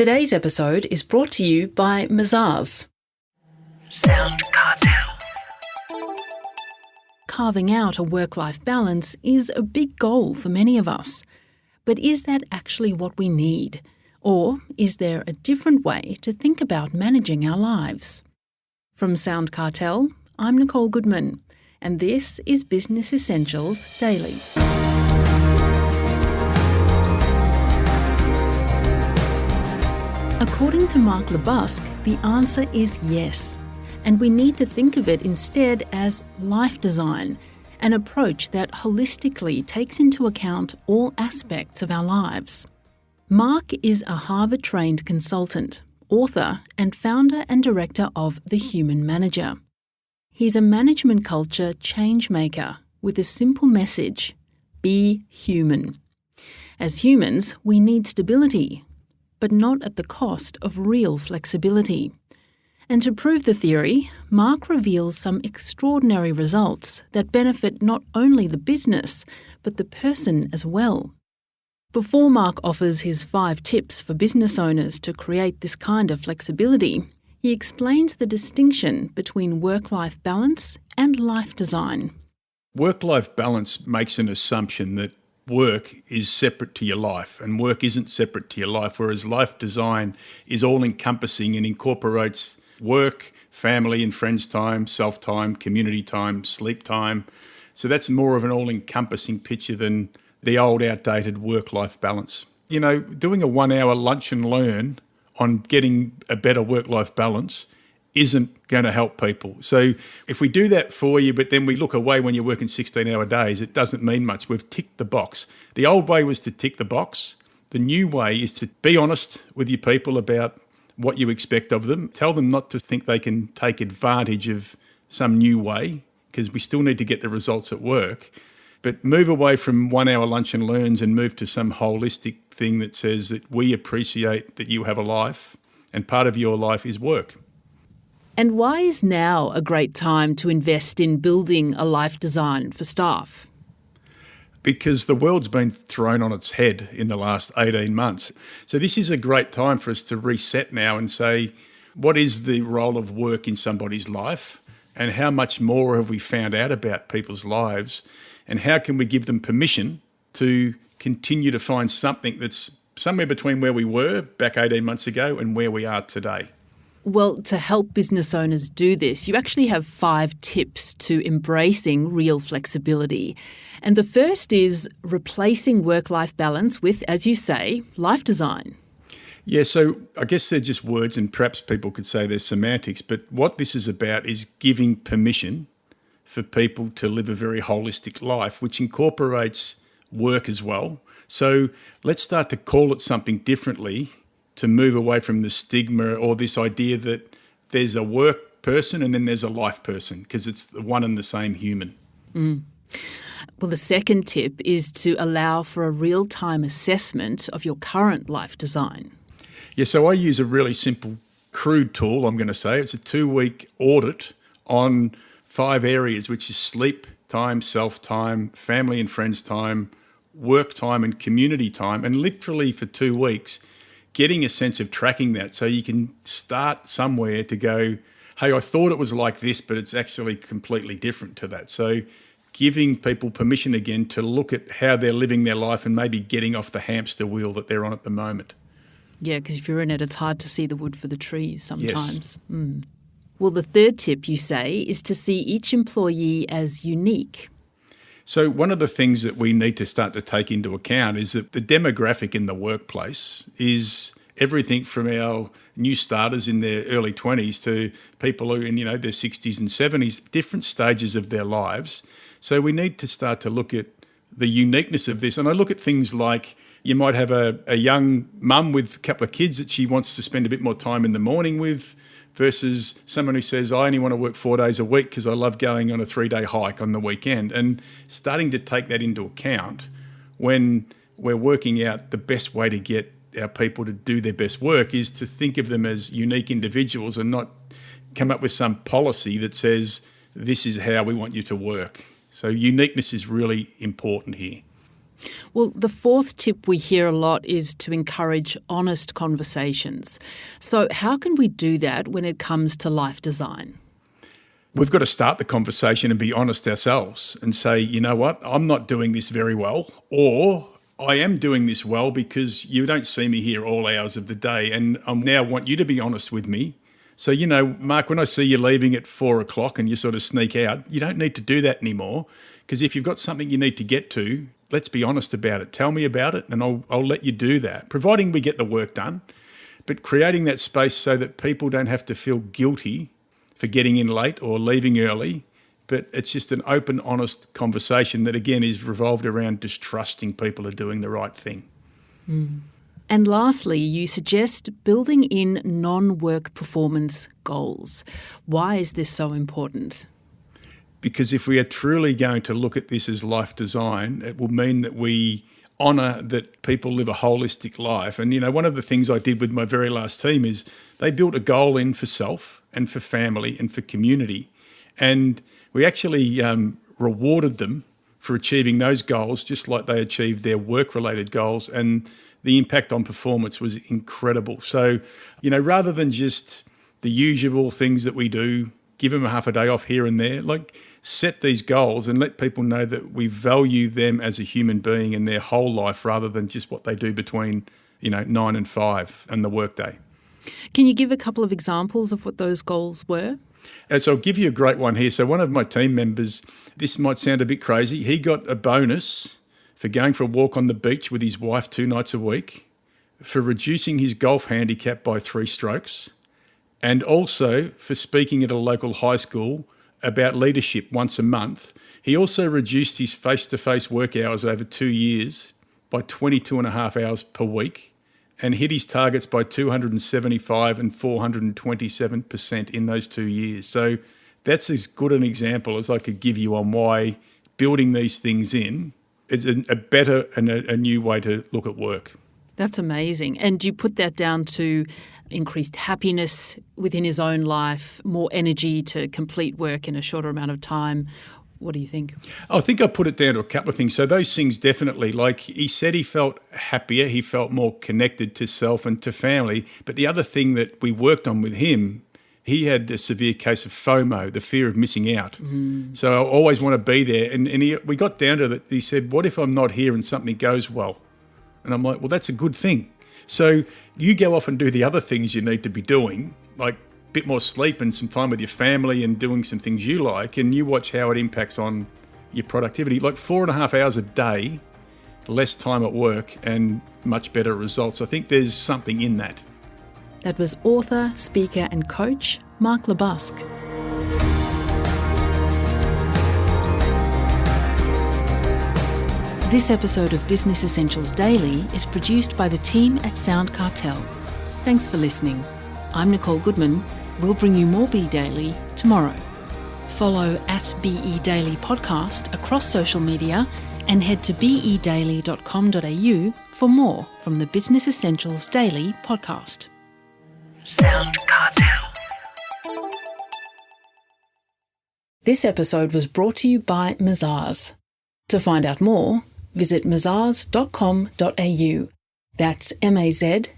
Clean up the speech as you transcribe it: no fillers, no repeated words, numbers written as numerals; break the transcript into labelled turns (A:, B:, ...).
A: Today's episode is brought to you by Mazars. SoundCartel. Carving out a work-life balance is a big goal for many of us. But is that actually what we need? Or is there a different way to think about managing our lives? From SoundCartel, I'm Nicole Goodman, and this is Business Essentials Daily. According to LeBusque, the answer is yes. And we need to think of it instead as life design, an approach that holistically takes into account all aspects of our lives. Mark is a Harvard-trained consultant, author, and founder and director of The Human Manager. He's a management culture change maker with a simple message: be human. As humans, we need stability, but not at the cost of real flexibility. And to prove the theory, Mark reveals some extraordinary results that benefit not only the business, but the person as well. Before Mark offers his 5 tips for business owners to create this kind of flexibility, he explains the distinction between work-life balance and life design.
B: Work-life balance makes an assumption that work is separate to your life and work isn't separate to your life, whereas life design is all-encompassing and incorporates work, family and friends time, self-time, community time, sleep time. So that's more of an all-encompassing picture than the old outdated work-life balance. You know, doing a 1-hour lunch and learn on getting a better work-life balance isn't going to help people. So if we do that for you, but then we look away when you're working 16-hour days, it doesn't mean much. We've ticked the box. The old way was to tick the box. The new way is to be honest with your people about what you expect of them. Tell them not to think they can take advantage of some new way, because we still need to get the results at work. But move away from 1-hour lunch and learns and move to some holistic thing that says that we appreciate that you have a life and part of your life is work.
A: And why is now a great time to invest in building a life design for staff?
B: Because the world's been thrown on its head in the last 18 months. So this is a great time for us to reset now and say, what is the role of work in somebody's life? And how much more have we found out about people's lives? And how can we give them permission to continue to find something that's somewhere between where we were back 18 months ago and where we are today?
A: Well, to help business owners do this, you actually have 5 tips to embracing real flexibility. And the first is replacing work-life balance with, as you say, life design.
B: Yeah, so I guess they're just words and perhaps people could say they're semantics, but what this is about is giving permission for people to live a very holistic life, which incorporates work as well. So let's start to call it something differently to move away from the stigma or this idea that there's a work person and then there's a life person, because it's the one and the same human.
A: Well, the second tip is to allow for a real-time assessment of your current life design.
B: Yeah, so I use a really simple, crude tool, I'm going to say. It's a 2-week audit on 5 areas, which is sleep time, self-time, family and friends time, work time and community time, and literally for 2 weeks, getting a sense of tracking that so you can start somewhere to go, hey, I thought it was like this, but it's actually completely different to that. So giving people permission again to look at how they're living their life and maybe getting off the hamster wheel that they're on at the moment.
A: Yeah, because if you're in it, it's hard to see the wood for the trees sometimes.
B: Yes.
A: Well, the third tip, you say, is to see each employee as unique.
B: So one of the things that we need to start to take into account is that the demographic in the workplace is everything from our new starters in their early 20s to people who are in, their 60s and 70s, different stages of their lives. So we need to start to look at the uniqueness of this. And I look at things like you might have a young mum with a couple of kids that she wants to spend a bit more time in the morning with, versus someone who says, I only want to work 4 days a week because I love going on a 3-day hike on the weekend. And starting to take that into account when we're working out the best way to get our people to do their best work is to think of them as unique individuals and not come up with some policy that says, this is how we want you to work. So uniqueness is really important here.
A: Well, the fourth tip we hear a lot is to encourage honest conversations. So how can we do that when it comes to life design?
B: We've got to start the conversation and be honest ourselves and say, you know what, I'm not doing this very well, or I am doing this well because you don't see me here all hours of the day, and I now want you to be honest with me. So, Mark, when I see you leaving at 4 o'clock and you sort of sneak out, you don't need to do that anymore, because if you've got something you need to get to, let's be honest about it. Tell me about it and I'll let you do that, providing we get the work done. But creating that space so that people don't have to feel guilty for getting in late or leaving early, but it's just an open, honest conversation that, again, is revolved around just trusting people are doing the right thing.
A: And lastly, you suggest building in non-work performance goals. Why is this so important?
B: Because if we are truly going to look at this as life design, it will mean that we honour that people live a holistic life. And, one of the things I did with my very last team is they built a goal in for self and for family and for community. And we actually rewarded them for achieving those goals, just like they achieved their work-related goals. And the impact on performance was incredible. So, rather than just the usual things that we do, give them a half a day off here and there, set these goals and let people know that we value them as a human being in their whole life rather than just what they do between, 9 and 5 and the workday.
A: Can you give a couple of examples of what those goals were?
B: So I'll give you a great one here. So one of my team members, this might sound a bit crazy, he got a bonus for going for a walk on the beach with his wife 2 nights a week, for reducing his golf handicap by 3 strokes, and also for speaking at a local high school about leadership once a month. He also reduced his face-to-face work hours over 2 years by 22.5 hours per week and hit his targets by 275 and 427% in those 2 years. So that's as good an example as I could give you on why building these things in is a better and a new way to look at work.
A: That's amazing. And you put that down to increased happiness within his own life, more energy to complete work in a shorter amount of time. What do you think?
B: I think I put it down to a couple of things. So those things definitely, he said he felt happier, he felt more connected to self and to family. But the other thing that we worked on with him, he had a severe case of FOMO, the fear of missing out. So I always want to be there. And we got down to that. He said, what if I'm not here and something goes well? And I'm like, well, that's a good thing. So you go off and do the other things you need to be doing, like a bit more sleep and some time with your family and doing some things you like, and you watch how it impacts on your productivity. 4.5 hours a day, less time at work and much better results. I think there's something in that.
A: That was author, speaker and coach Mark LeBusque. This episode of Business Essentials Daily is produced by the team at SoundCartel. Thanks for listening. I'm Nicole Goodman. We'll bring you more Be Daily tomorrow. Follow @BE Daily Podcast across social media and head to bedaily.com.au for more from the Business Essentials Daily podcast. SoundCartel. This episode was brought to you by Mazars. To find out more, visit mazars.com.au. That's mazars.com.au.